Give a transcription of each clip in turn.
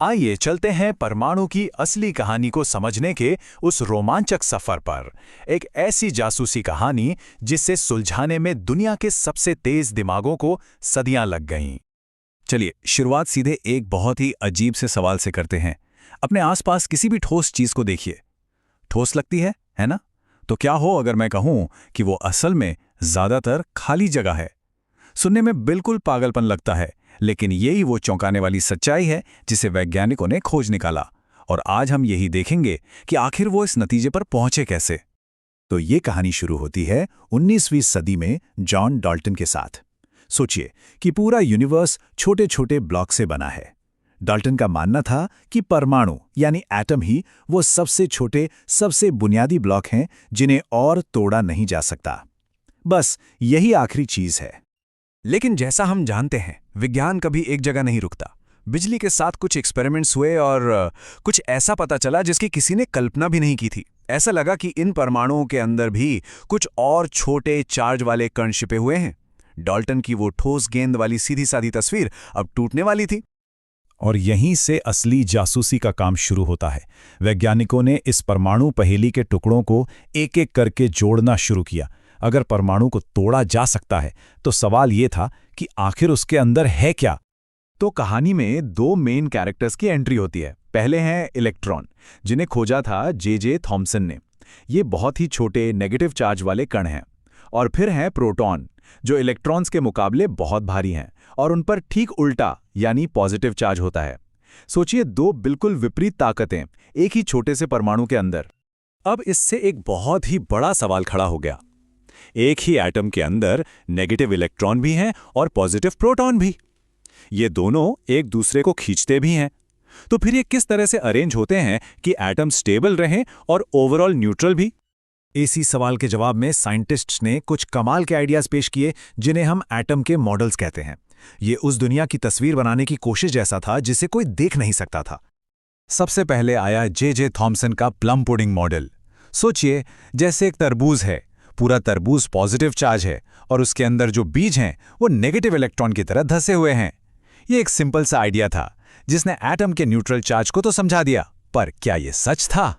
आइए चलते हैं परमाणु की असली कहानी को समझने के उस रोमांचक सफर पर। एक ऐसी जासूसी कहानी जिसे सुलझाने में दुनिया के सबसे तेज दिमागों को सदियां लग गईं। चलिए शुरुआत सीधे एक बहुत ही अजीब से सवाल से करते हैं। अपने आसपास किसी भी ठोस चीज को देखिए। ठोस लगती है ना? तो क्या हो अगर मैं कहूं कि वो असल में ज्यादातर खाली जगह है। सुनने में बिल्कुल पागलपन लगता है, लेकिन यही वो चौंकाने वाली सच्चाई है जिसे वैज्ञानिकों ने खोज निकाला। और आज हम यही देखेंगे कि आखिर वो इस नतीजे पर पहुंचे कैसे। तो ये कहानी शुरू होती है 19वीं सदी में जॉन डाल्टन के साथ। सोचिए कि पूरा यूनिवर्स छोटे छोटे ब्लॉक से बना है। डाल्टन का मानना था कि परमाणु यानी एटम ही वो सबसे छोटे, सबसे बुनियादी ब्लॉक हैं जिन्हें और तोड़ा नहीं जा सकता। बस यही आखिरी चीज है। लेकिन जैसा हम जानते हैं, विज्ञान कभी एक जगह नहीं रुकता। बिजली के साथ कुछ एक्सपेरिमेंट्स हुए और कुछ ऐसा पता चला जिसकी किसी ने कल्पना भी नहीं की थी। ऐसा लगा कि इन परमाणुओं के अंदर भी कुछ और छोटे चार्ज वाले कण छिपे हुए हैं। डाल्टन की वो ठोस गेंद वाली सीधी सादी तस्वीर अब टूटने वाली थी। और यहीं से असली जासूसी का काम शुरू होता है। वैज्ञानिकों ने इस परमाणु पहेली के टुकड़ों को एक एक करके जोड़ना शुरू किया। अगर परमाणु को तोड़ा जा सकता है तो सवाल ये था कि आखिर उसके अंदर है क्या। तो कहानी में दो मेन कैरेक्टर्स की एंट्री होती है। पहले हैं इलेक्ट्रॉन, जिन्हें खोजा था जे थॉमसन ने। ये बहुत ही छोटे नेगेटिव चार्ज वाले कण हैं। और फिर हैं प्रोटॉन, जो इलेक्ट्रॉन्स के मुकाबले बहुत भारी हैं और उन पर ठीक उल्टा यानी पॉजिटिव चार्ज होता है। सोचिए, दो बिल्कुल विपरीत ताकतें एक ही छोटे से परमाणु के अंदर। अब इससे एक बहुत ही बड़ा सवाल खड़ा हो गया। एक ही एटम के अंदर नेगेटिव इलेक्ट्रॉन भी हैं और पॉजिटिव प्रोटॉन भी। ये दोनों एक दूसरे को खींचते भी हैं। तो फिर ये किस तरह से अरेंज होते हैं कि एटम स्टेबल रहें और ओवरऑल न्यूट्रल भी? इसी सवाल के जवाब में साइंटिस्ट्स ने कुछ कमाल के आइडियाज पेश किए, जिन्हें हम एटम के मॉडल्स कहते हैं। ये उस दुनिया की तस्वीर बनाने की कोशिश जैसा था जिसे कोई देख नहीं सकता था। सबसे पहले आया जे थॉमसन का प्लम पुडिंग मॉडल। सोचिए, जैसे एक तरबूज है। पूरा तरबूज पॉजिटिव चार्ज है और उसके अंदर जो बीज हैं वो नेगेटिव इलेक्ट्रॉन की तरह धंसे हुए हैं। ये एक सिंपल सा आइडिया था जिसने एटम के न्यूट्रल चार्ज को तो समझा दिया, पर क्या ये सच था?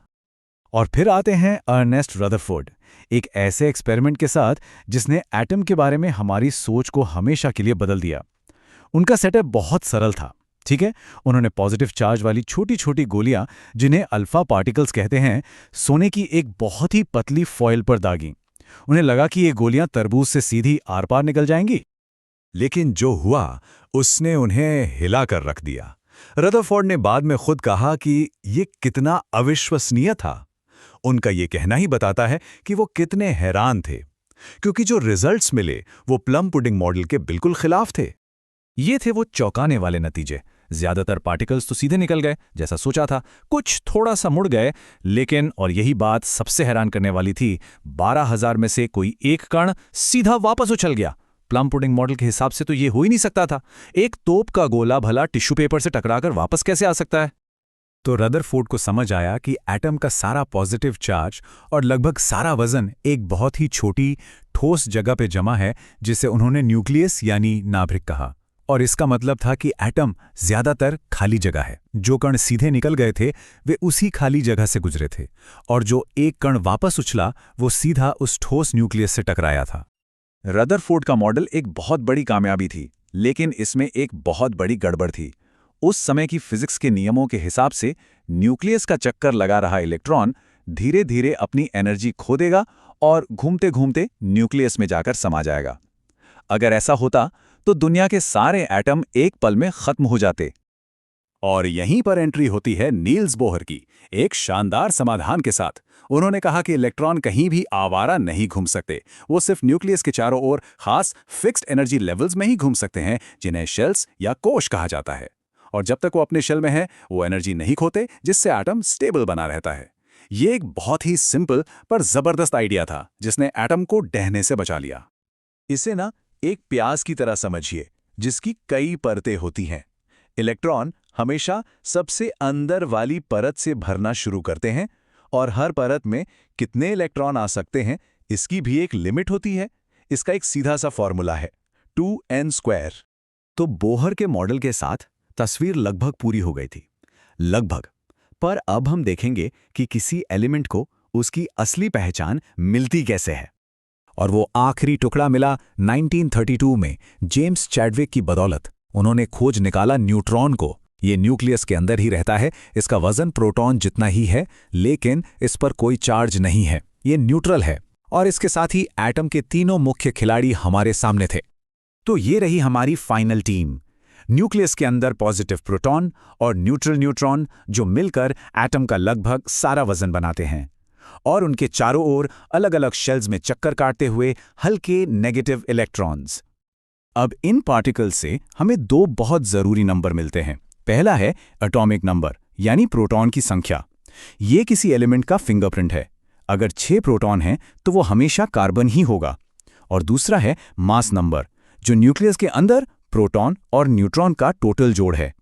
और फिर आते हैं अर्नेस्ट रदरफोर्ड, एक ऐसे एक्सपेरिमेंट के साथ जिसने एटम के बारे में हमारी सोच को हमेशा के लिए बदल दिया। उनका सेटअप बहुत सरल था, ठीक है। उन्होंने पॉजिटिव चार्ज वाली छोटी छोटी गोलियां, जिन्हें अल्फा पार्टिकल्स कहते हैं, सोने की एक बहुत ही पतली फॉइल पर दागी। उन्हें लगा कि ये गोलियां तरबूज से सीधी आर पार निकल जाएंगी। लेकिन जो हुआ उसने उन्हें हिला कर रख दिया। रदरफोर्ड ने बाद में खुद कहा कि ये कितना अविश्वसनीय था। उनका ये कहना ही बताता है कि वो कितने हैरान थे, क्योंकि जो रिजल्ट्स मिले वो प्लम पुडिंग मॉडल के बिल्कुल खिलाफ थे। ये थे वो चौंकाने वाले नतीजे। ज्यादातर पार्टिकल्स तो सीधे निकल गए जैसा सोचा था, कुछ थोड़ा सा मुड़ गए, लेकिन और यही बात सबसे हैरान करने वाली थी, 12,000 में से कोई एक कण सीधा वापस उछल गया। प्लम पुडिंग मॉडल के हिसाब से तो ये हो ही नहीं सकता था। एक तोप का गोला भला टिश्यू पेपर से टकराकर वापस कैसे आ सकता है? तो रदरफोर्ड को समझ आया कि एटम का सारा पॉजिटिव चार्ज और लगभग सारा वजन एक बहुत ही छोटी ठोस जगह पे जमा है, जिसे उन्होंने न्यूक्लियस यानी नाभिक कहा। और इसका मतलब था कि एटम ज्यादातर खाली जगह है। जो कण सीधे निकल गए थे वे उसी खाली जगह से गुजरे थे, और जो एक कण वापस उछला वो सीधा उस ठोस न्यूक्लियस से टकराया था। रदरफोर्ड का मॉडल एक बहुत बड़ी कामयाबी थी, लेकिन इसमें एक बहुत बड़ी गड़बड़ थी। उस समय की फिजिक्स के नियमों के हिसाब से न्यूक्लियस का चक्कर लगा रहा इलेक्ट्रॉन धीरे धीरे अपनी एनर्जी खो देगा और घूमते घूमते न्यूक्लियस में जाकर समा जाएगा। अगर ऐसा होता तो दुनिया के सारे एटम एक पल में खत्म हो जाते। और यहीं पर एंट्री होती है नील्स बोहर की, एक शानदार समाधान के साथ। उन्होंने कहा कि इलेक्ट्रॉन कहीं भी आवारा नहीं घूम सकते। वो सिर्फ न्यूक्लियस के चारों ओर खास फिक्स्ड एनर्जी लेवल्स में ही घूम सकते हैं, जिन्हें शेल्स या कोश कहा जाता है। और जब तक वो अपने शेल में है वो एनर्जी नहीं खोते, जिससे एटम स्टेबल बना रहता है। ये एक बहुत ही सिंपल पर जबरदस्त आइडिया था जिसने एटम को ढहने से बचा लिया। इसे ना एक प्याज की तरह समझिए, जिसकी कई परतें होती हैं। इलेक्ट्रॉन हमेशा सबसे अंदर वाली परत से भरना शुरू करते हैं, और हर परत में कितने इलेक्ट्रॉन आ सकते हैं इसकी भी एक लिमिट होती है। इसका एक सीधा सा फॉर्मूला है, 2n²। तो बोहर के मॉडल के साथ तस्वीर लगभग पूरी हो गई थी। लगभग। पर अब हम देखेंगे कि किसी एलिमेंट को उसकी असली पहचान मिलती कैसे है। और वो आखिरी टुकड़ा मिला 1932 में जेम्स चैडविक की बदौलत। उन्होंने खोज निकाला न्यूट्रॉन को। ये न्यूक्लियस के अंदर ही रहता है, इसका वजन प्रोटॉन जितना ही है, लेकिन इस पर कोई चार्ज नहीं है, ये न्यूट्रल है। और इसके साथ ही एटम के तीनों मुख्य खिलाड़ी हमारे सामने थे। तो ये रही हमारी फाइनल टीम। न्यूक्लियस के अंदर पॉजिटिव प्रोटॉन और न्यूट्रल न्यूट्रॉन, जो मिलकर एटम का लगभग सारा वजन बनाते हैं। और उनके चारों ओर अलग अलग शेल्स में चक्कर काटते हुए हल्के नेगेटिव इलेक्ट्रॉन्स। अब इन पार्टिकल्स से हमें दो बहुत जरूरी नंबर मिलते हैं। पहला है एटॉमिक नंबर, यानी प्रोटॉन की संख्या। ये किसी एलिमेंट का फिंगरप्रिंट है। अगर 6 प्रोटॉन हैं तो वो हमेशा कार्बन ही होगा। और दूसरा है मास नंबर, जो न्यूक्लियस के अंदर प्रोटॉन और न्यूट्रॉन का टोटल जोड़ है।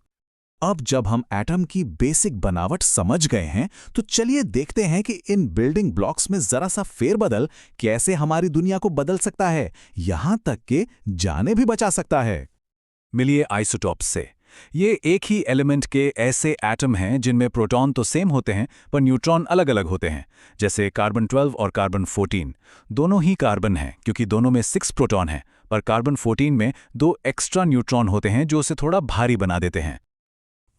अब जब हम एटम की बेसिक बनावट समझ गए हैं, तो चलिए देखते हैं कि इन बिल्डिंग ब्लॉक्स में जरा सा फेरबदल कैसे हमारी दुनिया को बदल सकता है, यहां तक कि जाने भी बचा सकता है। मिलिए आइसोटॉप्स से। ये एक ही एलिमेंट के ऐसे एटम हैं जिनमें प्रोटॉन तो सेम होते हैं पर न्यूट्रॉन अलग अलग होते हैं, जैसे कार्बन 12 और कार्बन 14। दोनों ही कार्बन हैं क्योंकि दोनों में 6 प्रोटॉन हैं, पर कार्बन 14 में 2 एक्स्ट्रा न्यूट्रॉन होते हैं जो उसे थोड़ा भारी बना देते हैं।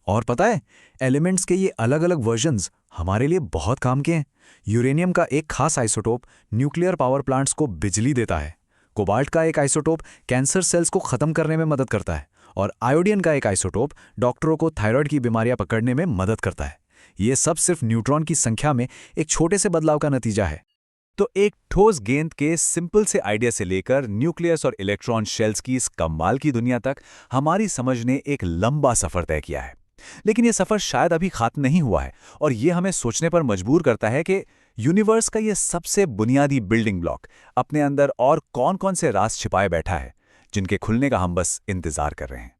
और पता है, एलिमेंट्स के ये अलग अलग वर्जन्स हमारे लिए बहुत काम के हैं। यूरेनियम का एक खास आइसोटोप न्यूक्लियर पावर प्लांट्स को बिजली देता है। कोबाल्ट का एक आइसोटोप कैंसर सेल्स को खत्म करने में मदद करता है। और आयोडीन का एक आइसोटोप डॉक्टरों को थायराइड की बीमारियां पकड़ने में मदद करता है। ये सब सिर्फ न्यूट्रॉन की संख्या में एक छोटे से बदलाव का नतीजा है। तो एक ठोस गेंद के सिंपल से आइडिया से लेकर न्यूक्लियस और इलेक्ट्रॉन शेल्स की इस कमाल की दुनिया तक हमारी समझ ने एक लंबा सफर तय किया है। लेकिन यह सफर शायद अभी खत्म नहीं हुआ है, और यह हमें सोचने पर मजबूर करता है कि यूनिवर्स का यह सबसे बुनियादी बिल्डिंग ब्लॉक अपने अंदर और कौन-कौन से राज छिपाए बैठा है, जिनके खुलने का हम बस इंतजार कर रहे हैं।